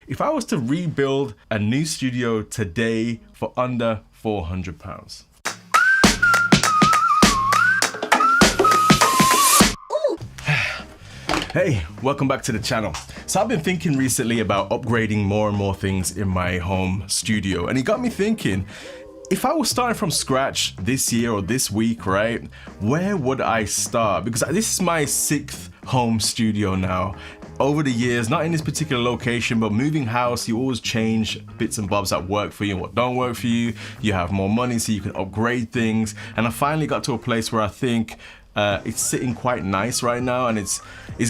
if I was to rebuild a new studio today for under £400. Hey, welcome back to the channel. So I've been thinking recently about upgrading more and more things in my home studio, and it got me thinking, if I was starting from scratch this year or this week, right, where would I start? Because this is my 6th home studio now. Over the years, not in this particular location, but moving house, you always change bits and bobs that work for you and what don't work for you. You have more money so you can upgrade things. And I finally got to a place where I think it's sitting quite nice right now, and it's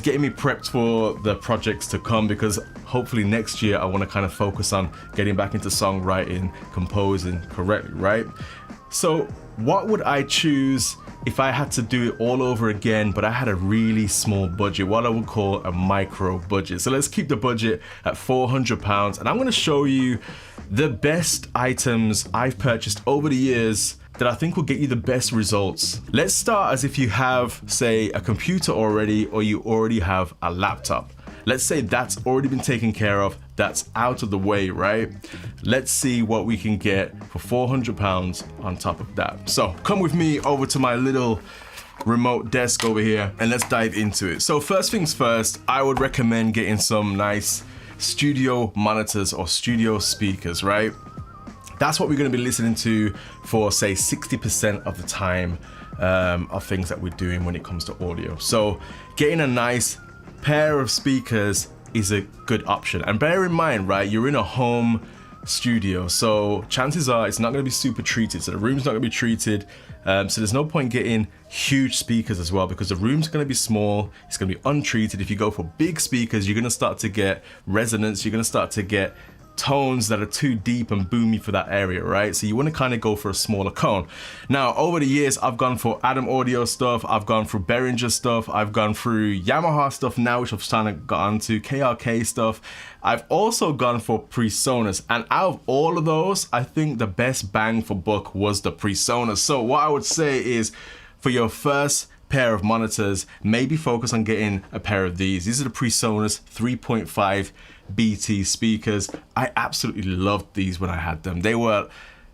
getting me prepped for the projects to come, because hopefully next year I want to kind of focus on getting back into songwriting, composing correctly, right? So what would I choose if I had to do it all over again, but I had a really small budget, what I would call a micro budget? So let's keep the budget at £400, and I'm going to show you the best items I've purchased over the years that I think will get you the best results. Let's start as if you have, say, a computer already, or you already have a laptop. Let's say that's already been taken care of, that's out of the way, right? Let's see what we can get for £400 on top of that. So come with me over to my little remote desk over here and let's dive into it. So first things first, I would recommend getting some nice studio monitors or studio speakers, right? That's what we're going to be listening to for, say, 60% of the time of things that we're doing when it comes to audio. So getting a nice pair of speakers is a good option. And bear in mind, right, you're in a home studio, so chances are it's not going to be super treated. So the room's not going to be treated. So there's no point getting huge speakers as well, because the room's going to be small. It's going to be untreated. If you go for big speakers, you're going to start to get resonance. You're going to start to get tones that are too deep and boomy for that area, right? So you want to kind of go for a smaller cone. Now, over the years, I've gone for Adam Audio stuff, I've gone through Behringer stuff, I've gone through Yamaha stuff now, which I've started to got onto, KRK stuff. I've also gone for PreSonus, and out of all of those, I think the best bang for buck was the PreSonus. So what I would say is, for your first pair of monitors, maybe focus on getting a pair of these. These are the PreSonus 3.5 BT speakers. I absolutely loved these when I had them. They were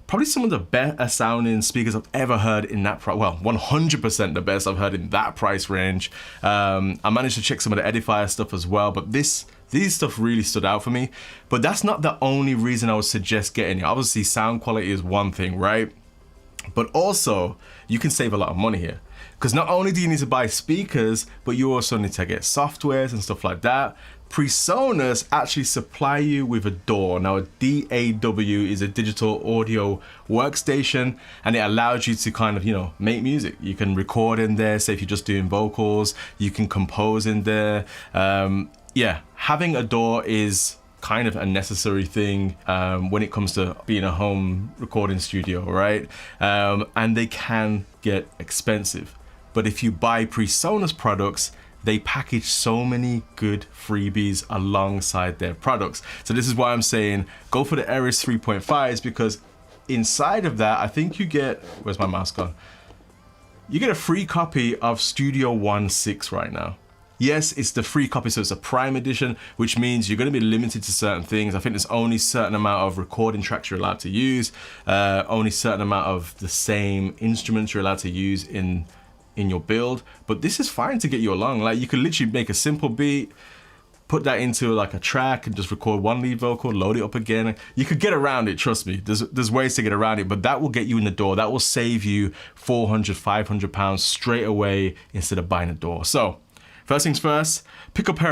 probably some of the better sounding speakers I've ever heard in that price. Well, 100% the best I've heard in that price range. I managed to check some of the Edifier stuff as well, but these stuff really stood out for me. But that's not the only reason I would suggest getting it. Obviously, sound quality is one thing, right? But also, you can save a lot of money here. Because not only do you need to buy speakers, but you also need to get softwares and stuff like that. PreSonus actually supply you with a DAW. Now, a DAW is a digital audio workstation, and it allows you to kind of, make music. You can record in there, say if you're just doing vocals, you can compose in there. Yeah, having a DAW is kind of a necessary thing when it comes to being a home recording studio, right? And they can get expensive. But if you buy PreSonus products, they package so many good freebies alongside their products. So this is why I'm saying go for the Eris 3.5s, because inside of that, I think you get, where's my mouse gone? You get a free copy of Studio One 6 right now. Yes, it's the free copy, so it's a Prime edition, which means you're going to be limited to certain things. I think there's only a certain amount of recording tracks you're allowed to use, only a certain amount of the same instruments you're allowed to use in your build. But this is fine to get you along. Like, you could literally make a simple beat, put that into like a track and just record one lead vocal, load it up again. You could get around it, trust me. There's ways to get around it, but that will get you in the door. That will save you £400, £500 straight away instead of buying a DAW. So first things first, pick up a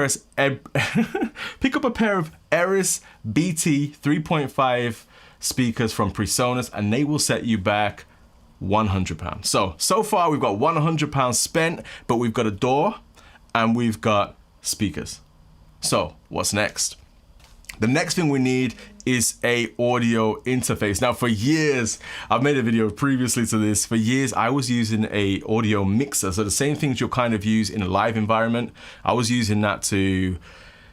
pair of Eris BT 3.5 speakers from PreSonus, and they will set you back £100. So far we've got £100 spent, but we've got a DAW and we've got speakers. So what's next? The next thing we need is a audio interface. Now, for years, I've made a video previously to this, for years I was using a audio mixer. So the same things you'll kind of use in a live environment, I was using that to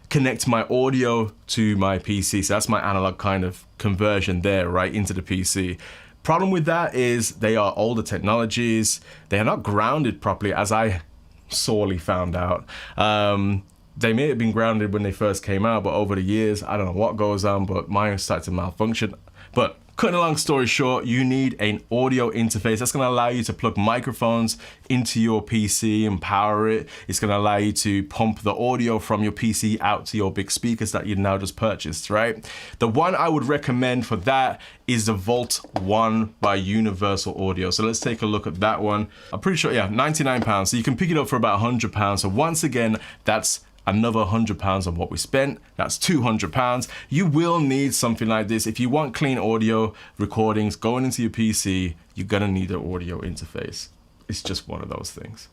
connect my audio to my PC. So that's my analog kind of conversion there, right, into the PC. Problem with that is they are older technologies. They are not grounded properly, as I sorely found out. They may have been grounded when they first came out, but over the years, I don't know what goes on, but mine started to malfunction. But cutting a long story short, you need an audio interface that's going to allow you to plug microphones into your PC and power it. It's going to allow you to pump the audio from your PC out to your big speakers that you now just purchased, right? The one I would recommend for that is the Volt 1 by Universal Audio. So let's take a look at that one. I'm pretty sure, yeah, £99. So you can pick it up for about £100. So once again, that's another £100 on what we spent. That's £200. You will need something like this. If you want clean audio recordings going into your PC, you're gonna need an audio interface. It's just one of those things.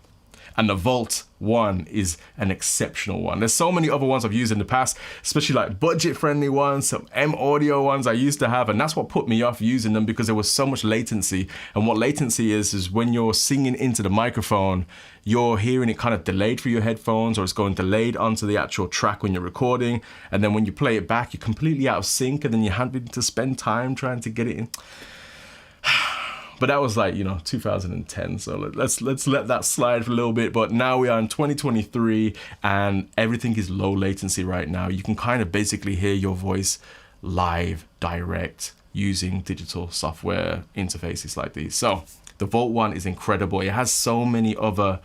And the Volt 1 is an exceptional one. There's so many other ones I've used in the past, especially like budget-friendly ones, some M-Audio ones I used to have, and that's what put me off using them because there was so much latency. And what latency is when you're singing into the microphone, you're hearing it kind of delayed through your headphones, or it's going delayed onto the actual track when you're recording. And then when you play it back, you're completely out of sync, and then you're having to spend time trying to get it in. But that was like, 2010. So let's let that slide for a little bit. But now we are in 2023 and everything is low latency right now. You can kind of basically hear your voice live, direct, using digital software interfaces like these. So the Volt 1 is incredible. It has so many other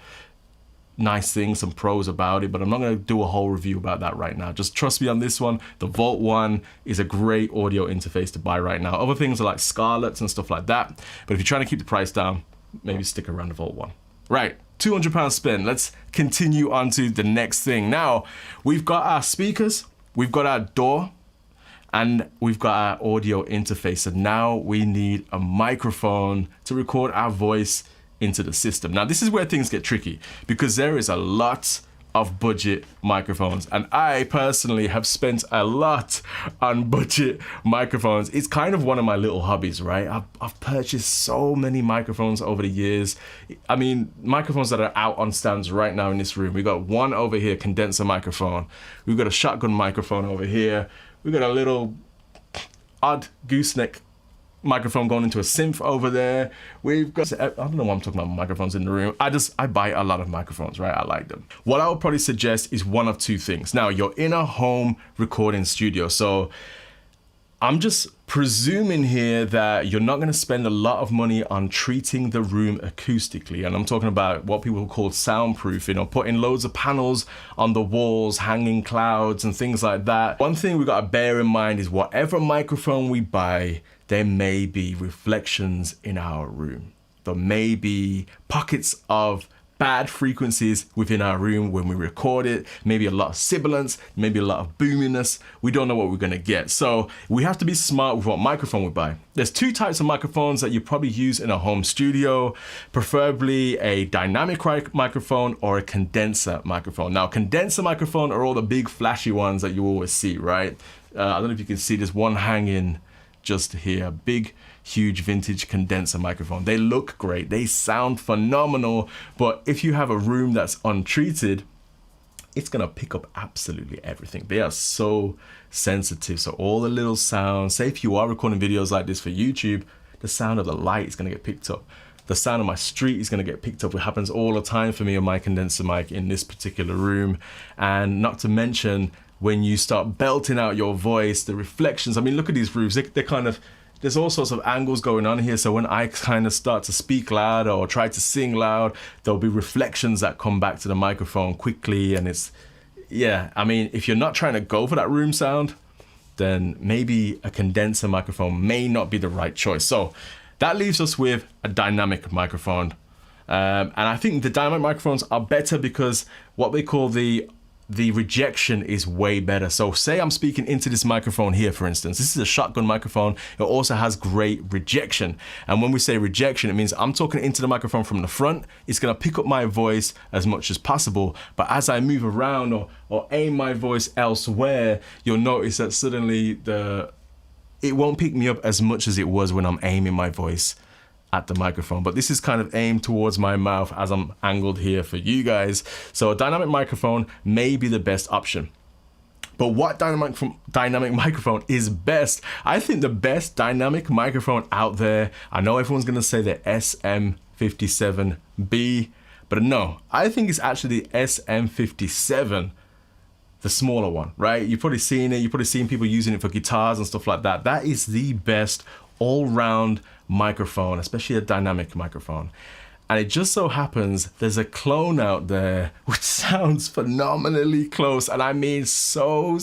nice things, some pros about it, but I'm not going to do a whole review about that right now. Just trust me on this one. The Volt 1 is a great audio interface to buy right now. Other things are like Scarletts and stuff like that, but if you're trying to keep the price down, maybe stick around the Volt 1. Right, £200 spent. Let's continue on to the next thing. Now, we've got our speakers, we've got our DAW, and we've got our audio interface. So now we need a microphone to record our voice into the system. Now this is where things get tricky because there is a lot of budget microphones, and I personally have spent a lot on budget microphones. It's kind of one of my little hobbies, right? I've purchased so many microphones over the years. I mean, microphones that are out on stands right now in this room. We've got one over here, condenser microphone. We've got a shotgun microphone over here. We've got a little odd gooseneck microphone going into a synth over there. We've got, I don't know why I'm talking about microphones in the room. I buy a lot of microphones, right? I like them. What I would probably suggest is one of two things. Now, you're in a home recording studio, so I'm just presuming here that you're not going to spend a lot of money on treating the room acoustically. And I'm talking about what people call soundproofing, or putting loads of panels on the walls, hanging clouds and things like that. One thing we got to bear in mind is whatever microphone we buy, there may be reflections in our room. There may be pockets of bad frequencies within our room when we record it, maybe a lot of sibilance, maybe a lot of boominess. We don't know what we're gonna get. So we have to be smart with what microphone we buy. There's two types of microphones that you probably use in a home studio, preferably a dynamic microphone or a condenser microphone. Now, condenser microphone are all the big flashy ones that you always see, right? I don't know if you can see this one hanging just here, big, huge vintage condenser microphone. They look great, they sound phenomenal, but if you have a room that's untreated, it's gonna pick up absolutely everything. They are so sensitive, so all the little sounds, say if you are recording videos like this for YouTube, the sound of the light is gonna get picked up. The sound of my street is gonna get picked up. It happens all the time for me on my condenser mic in this particular room. And not to mention, when you start belting out your voice, the reflections, I mean, look at these roofs, they're kind of, there's all sorts of angles going on here. So when I kind of start to speak loud or try to sing loud, there'll be reflections that come back to the microphone quickly. And it's, yeah, I mean, if you're not trying to go for that room sound, then maybe a condenser microphone may not be the right choice. So that leaves us with a dynamic microphone. And I think the dynamic microphones are better because what they call the rejection is way better. So say I'm speaking into this microphone here, for instance. This is a shotgun microphone. It also has great rejection. And when we say rejection, it means I'm talking into the microphone from the front. It's gonna pick up my voice as much as possible. But as I move around or aim my voice elsewhere, you'll notice that suddenly it won't pick me up as much as it was when I'm aiming my voice at the microphone. But this is kind of aimed towards my mouth as I'm angled here for you guys. So a dynamic microphone may be the best option. But what dynamic microphone is best? I think the best dynamic microphone out there, I know everyone's gonna say the SM57B, but no, I think it's actually the SM57 the smaller one, right? You've probably seen it. You've probably seen people using it for guitars and stuff like that. That is the best all-round microphone, especially a dynamic microphone. And it just so happens there's a clone out there which sounds phenomenally close. And I mean so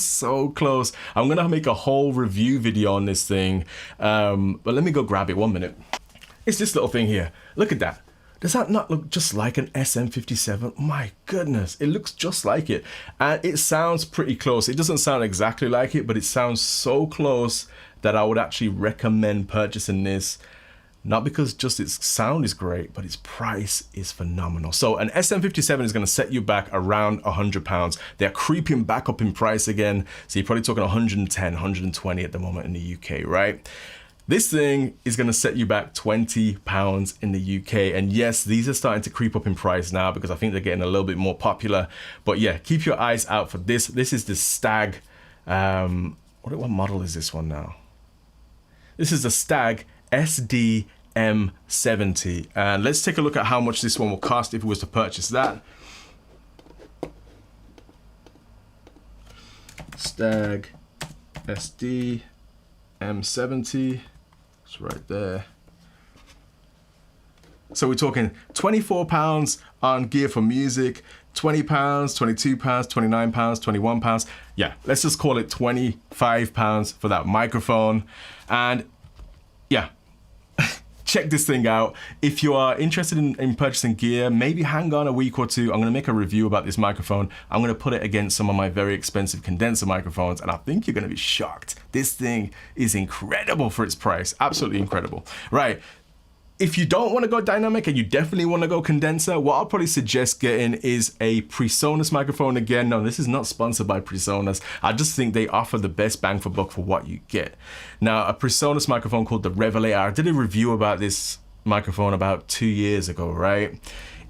close. I'm gonna make a whole review video on this thing. But let me go grab it 1 minute. It's this little thing here. Look at that. Does that not look just like an SM57? My goodness, it looks just like it. And it sounds pretty close. It doesn't sound exactly like it, but it sounds so close that I would actually recommend purchasing this. Not because just its sound is great, but its price is phenomenal. So an SM57 is gonna set you back around £100. They're creeping back up in price again. So you're probably talking 110, 120 at the moment in the UK, right? This thing is gonna set you back £20 in the UK. And yes, these are starting to creep up in price now because I think they're getting a little bit more popular. But yeah, keep your eyes out for this. This is the Stag, what model is this one now? This is the Stag SD-M70. And let's take a look at how much this one will cost if we was to purchase that. Stag SD-M70. It's right there. So we're talking £24 on gear for music, £20, £22, £29, £21. Yeah, let's just call it £25 for that microphone. And yeah, check this thing out. If you are interested in purchasing gear, maybe hang on a week or two. I'm gonna make a review about this microphone. I'm gonna put it against some of my very expensive condenser microphones, and I think you're gonna be shocked. This thing is incredible for its price, absolutely incredible. Right, if you don't wanna go dynamic and you definitely wanna go condenser, what I'll probably suggest getting is a PreSonus microphone again. No, this is not sponsored by PreSonus. I just think they offer the best bang for buck for what you get. Now, a PreSonus microphone called the Revelator. I did a review about this microphone about 2 years ago, right?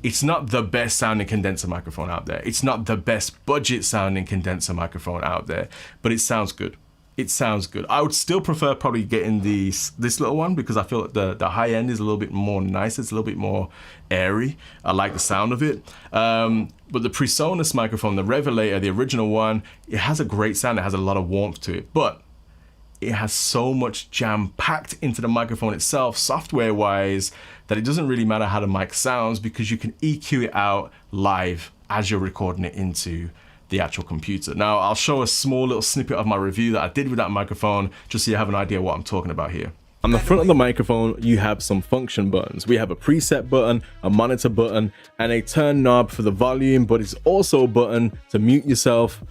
It's not the best sounding condenser microphone out there. It's not the best budget sounding condenser microphone out there, but it sounds good. It sounds good. I would still prefer probably getting this little one because I feel like the high end is a little bit more nice. It's a little bit more airy. I like the sound of it. But the PreSonus microphone, the Revelator, the original one, it has a great sound. It has a lot of warmth to it, but it has so much jam packed into the microphone itself, software wise, that it doesn't really matter how the mic sounds because you can EQ it out live as you're recording it into the actual computer. Now, I'll show a small little snippet of my review that I did with that microphone, just so you have an idea what I'm talking about here. On the front of the microphone, you have some function buttons. We have a preset button, a monitor button, and a turn knob for the volume, but it's also a button to mute yourself.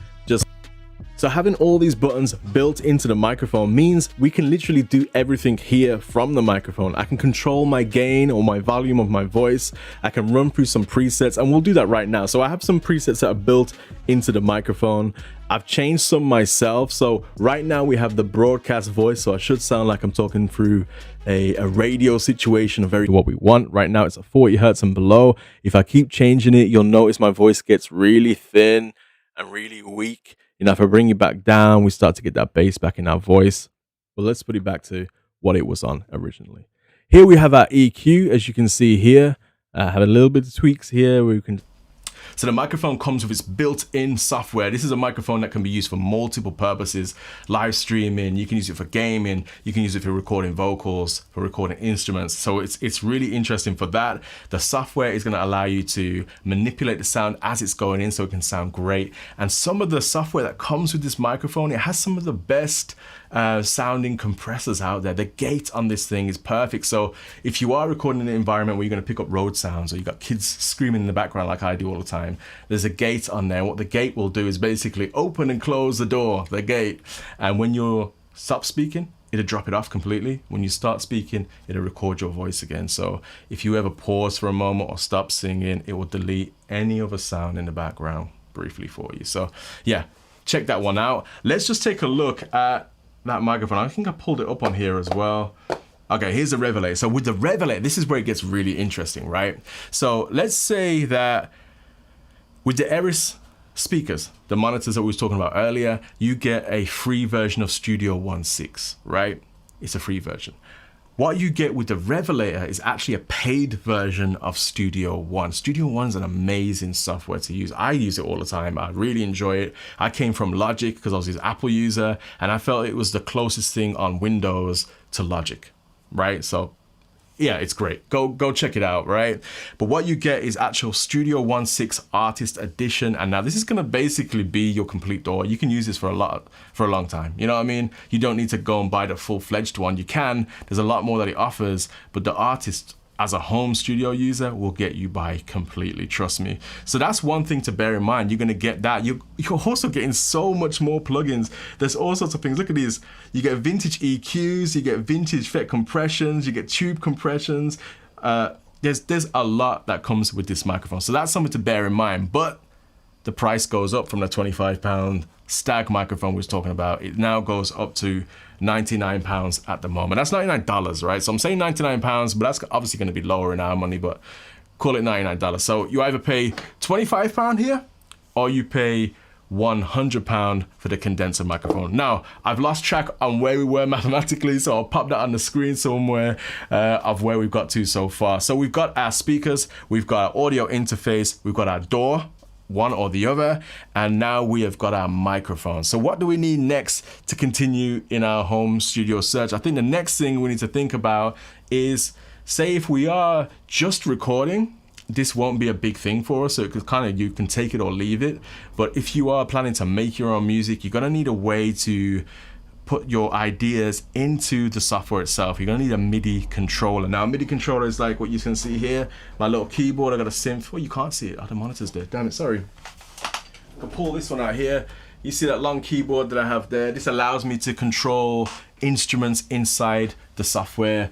So having all these buttons built into the microphone means we can literally do everything here from the microphone. I can control my gain or my volume of my voice. I can run through some presets, and we'll do that right now. So I have some presets that are built into the microphone. I've changed some myself. So right now we have the broadcast voice. So I should sound like I'm talking through a radio situation, what we want. Right now it's at 40 Hertz and below. If I keep changing it, you'll notice my voice gets really thin and really weak. You know, if I bring it back down, we start to get that bass back in our voice. But let's put it back to what it was on originally. Here we have our EQ, as you can see here. I have a little bit of tweaks here where we can. So the microphone comes with its built-in software. This is a microphone that can be used for multiple purposes. Live streaming, you can use it for gaming, you can use it for recording vocals, for recording instruments. So it's really interesting for that. The software is gonna allow you to manipulate the sound as it's going in so it can sound great. And some of the software that comes with this microphone, it has some of the best sounding compressors out there. The gate on this thing is perfect. So if you are recording in an environment where you're gonna pick up road sounds or you got kids screaming in the background like I do all the time, there's a gate on there. What the gate will do is basically open and close the door, the gate. And when you stop speaking, it'll drop it off completely. When you start speaking, it'll record your voice again. So if you ever pause for a moment or stop singing, it will delete any other sound in the background briefly for you. So yeah, check that one out. Let's just take a look at that microphone. I think I pulled it up on here as well. Okay, here's the Revelator. So with the Revelator, this is where it gets really interesting, right? So let's say that with the Eris speakers, the monitors that we was talking about earlier, you get a free version of Studio 1.6, right? It's a free version. What you get with the Revelator is actually a paid version of Studio One. Studio One's an amazing software to use. I use it all the time. I really enjoy it. I came from Logic because I was an Apple user, and I felt it was the closest thing on Windows to Logic, right? So yeah, it's great. Go check it out, right? But what you get is actual Studio One 6 Artist Edition, and now this is gonna basically be your complete DAW. You can use this for a long time. You know what I mean? You don't need to go and buy the full-fledged one. You can. There's a lot more that it offers, but the Artist as a home studio user will get you by completely, trust me. So that's one thing to bear in mind. You're gonna get that. You're also getting so much more plugins. There's all sorts of things. Look at these. You get vintage EQs, you get vintage FET compressions, you get tube compressions. There's a lot that comes with this microphone. So that's something to bear in mind. But the price goes up from the £25 Stag microphone we was talking about. It now goes up to £99 at the moment. That's $99, right? So I'm saying £99, but that's obviously going to be lower in our money, but call it $99. So you either pay £25 here, or you pay £100 for the condenser microphone. Now, I've lost track on where we were mathematically, so I'll pop that on the screen somewhere of where we've got to so far. So we've got our speakers, we've got our audio interface, we've got our DAW, one or the other, and now we have got our microphone. So what do we need next to continue in our home studio search? I think the next thing we need to think about is, say if we are just recording, this won't be a big thing for us, so it could you can take it or leave it. But if you are planning to make your own music, you're gonna need a way to put your ideas into the software itself. You're gonna need a MIDI controller. Now, a MIDI controller is like what you can see here. My little keyboard, I got a synth. Well, you can't see it. Oh, the monitor's there. Damn it, sorry. I can pull this one out here. You see that long keyboard that I have there? This allows me to control instruments inside the software.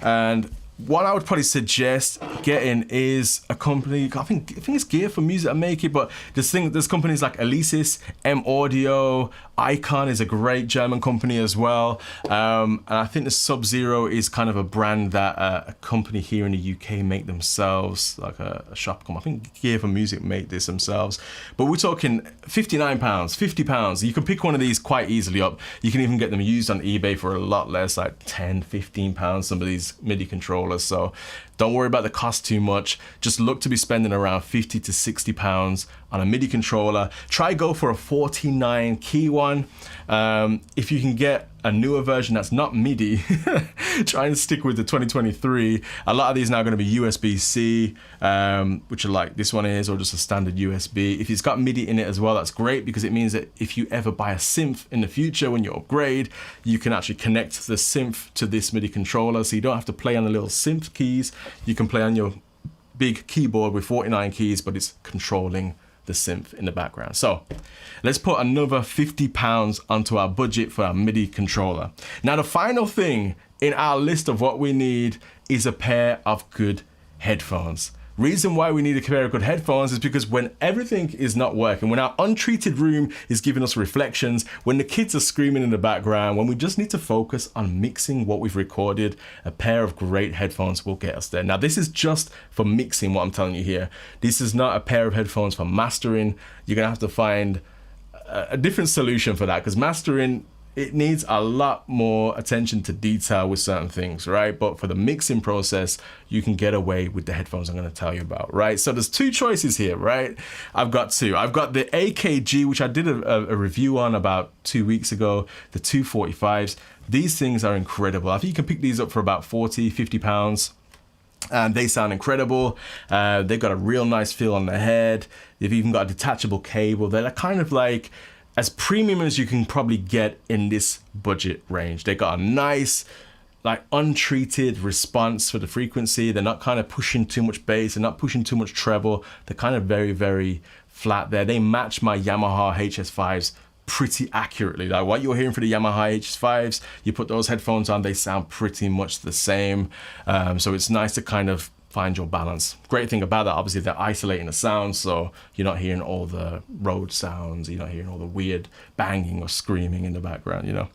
And what I would probably suggest getting is a company, I think it's Gear for Music that make it, but there's companies like Alesis, M Audio, Icon is a great German company as well. And I think the Sub-Zero is kind of a brand that a company here in the UK make themselves, like a shop company. I think Gear for Music make this themselves. But we're talking £59, £50. You can pick one of these quite easily up. You can even get them used on eBay for a lot less, like £10, £15, some of these MIDI controllers. So don't worry about the cost too much. Just look to be spending around £50 to £60 on a MIDI controller. Try go for a 49 key one. If you can get a newer version that's not MIDI, try and stick with the 2023. A lot of these now are going to be USB-C, which are like this one is, or just a standard USB. If it's got MIDI in it as well, that's great, because it means that if you ever buy a synth in the future when you upgrade, you can actually connect the synth to this MIDI controller, so you don't have to play on the little synth keys. You can play on your big keyboard with 49 keys, but it's controlling the synth in the background. So let's put another £50 onto our budget for our MIDI controller. Now, the final thing in our list of what we need is a pair of good headphones. Reason why we need a pair of good headphones is because when everything is not working, when our untreated room is giving us reflections, when the kids are screaming in the background, when we just need to focus on mixing what we've recorded, a pair of great headphones will get us there. Now, this is just for mixing, what I'm telling you here. This is not a pair of headphones for mastering. You're gonna have to find a different solution for that, because mastering, it needs a lot more attention to detail with certain things, right? But for the mixing process, you can get away with the headphones I'm gonna tell you about, right? So there's two choices here, right? I've got two. I've got the AKG, which I did a review on about 2 weeks ago, the 245s. These things are incredible. I think you can pick these up for about 40, 50 pounds. And they sound incredible. They've got a real nice feel on the head. They've even got a detachable cable. They're kind of like as premium as you can probably get in this budget range. They got a nice, like, untreated response for the frequency. They're not kind of pushing too much bass. They're not pushing too much treble. They're kind of very, very flat there. They match my Yamaha HS5s pretty accurately. Like what you're hearing for the Yamaha HS5s, you put those headphones on, they sound pretty much the same. So it's nice to kind of find your balance. Great thing about that, obviously, they're isolating the sound, so you're not hearing all the road sounds, you're not hearing all the weird banging or screaming in the background, you know.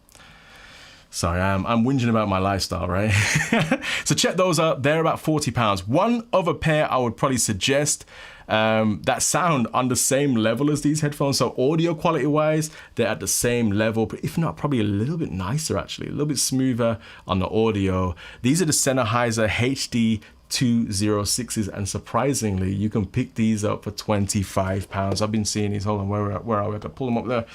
Sorry, I'm whinging about my lifestyle, right? So check those out. They're about £40. One other pair I would probably suggest, that sound on the same level as these headphones. So audio quality wise, they're at the same level, but if not, probably a little bit nicer actually, a little bit smoother on the audio. These are the Sennheiser HD 206s, and surprisingly, you can pick these up for £25. I've been seeing these, hold on, where are we? I can pull them up there.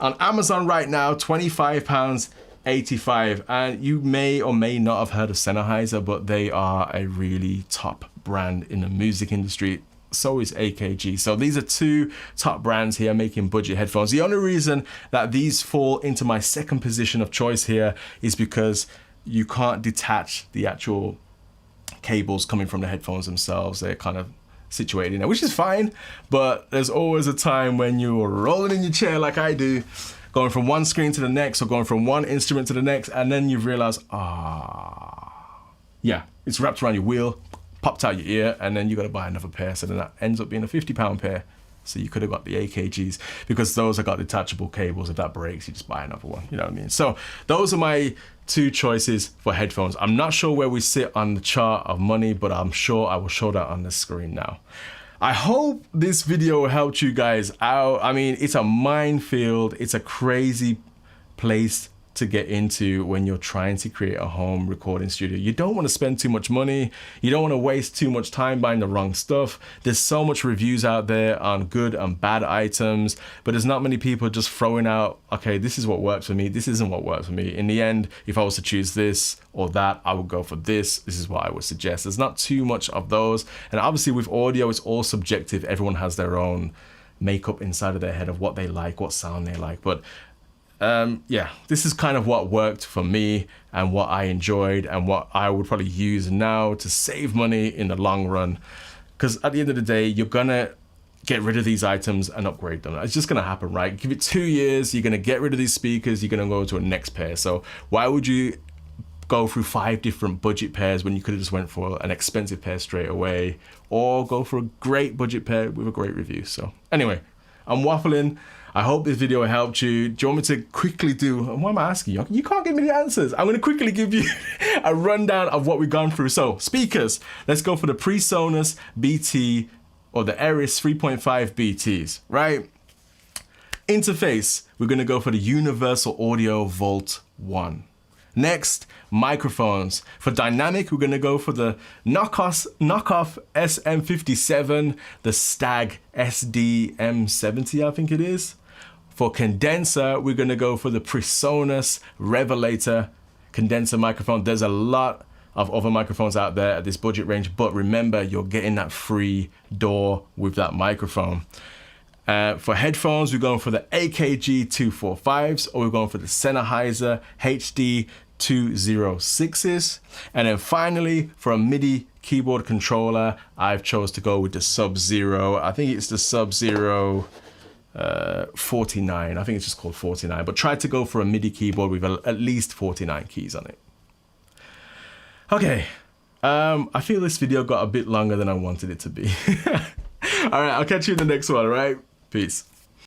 On Amazon right now, £25.85, and you may or may not have heard of Sennheiser, but they are a really top brand in the music industry. So is AKG. So these are two top brands here making budget headphones. The only reason that these fall into my second position of choice here is because you can't detach the actual cables coming from the headphones themselves. They're kind of situated in there, which is fine, but there's always a time when you're rolling in your chair like I do, going from one screen to the next or going from one instrument to the next, and then you realize, yeah, it's wrapped around your wheel, popped out your ear, and then you got to buy another pair. So then that ends up being a £50 pair. So you could have got the AKGs, because those have got detachable cables. If that breaks, you just buy another one, you know what I mean? So those are my two choices for headphones. I'm not sure where we sit on the chart of money, but I'm sure I will show that on the screen now. I hope this video helped you guys out. I mean, it's a minefield. It's a crazy place to get into when you're trying to create a home recording studio. You don't want to spend too much money. You don't want to waste too much time buying the wrong stuff. There's so much reviews out there on good and bad items, but there's not many people just throwing out, okay, this is what works for me, this isn't what works for me. In the end, if I was to choose this or that, I would go for this. This is what I would suggest. There's not too much of those. And obviously with audio, it's all subjective. Everyone has their own makeup inside of their head of what they like, what sound they like. But yeah, this is kind of what worked for me and what I enjoyed and what I would probably use now to save money in the long run. Because at the end of the day, you're gonna get rid of these items and upgrade them. It's just gonna happen, right? Give it 2 years, you're gonna get rid of these speakers, you're gonna go to a next pair. So why would you go through 5 different budget pairs when you could have just went for an expensive pair straight away, or go for a great budget pair with a great review? So anyway, I'm waffling. I hope this video helped you. Do you want me to quickly do, why am I asking you? You can't give me the answers. I'm gonna quickly give you a rundown of what we've gone through. So speakers, let's go for the PreSonus BT or the Eris 3.5 BTs, right? Interface, we're gonna go for the Universal Audio Volt 1. Next, microphones. For dynamic, we're gonna go for the knockoff SM57, the Stag SDM70, I think it is. For condenser, we're gonna go for the PreSonus Revelator condenser microphone. There's a lot of other microphones out there at this budget range, but remember, you're getting that free door with that microphone. For headphones, we're going for the AKG 245s, or we're going for the Sennheiser HD 206s. And then finally, for a MIDI keyboard controller, I've chose to go with the Sub-Zero. I think it's the Sub-Zero 49. I think it's just called 49, but try to go for a MIDI keyboard with at least 49 keys on it. Okay, I feel this video got a bit longer than I wanted it to be. All right, I'll catch you in the next one, all right? Peace.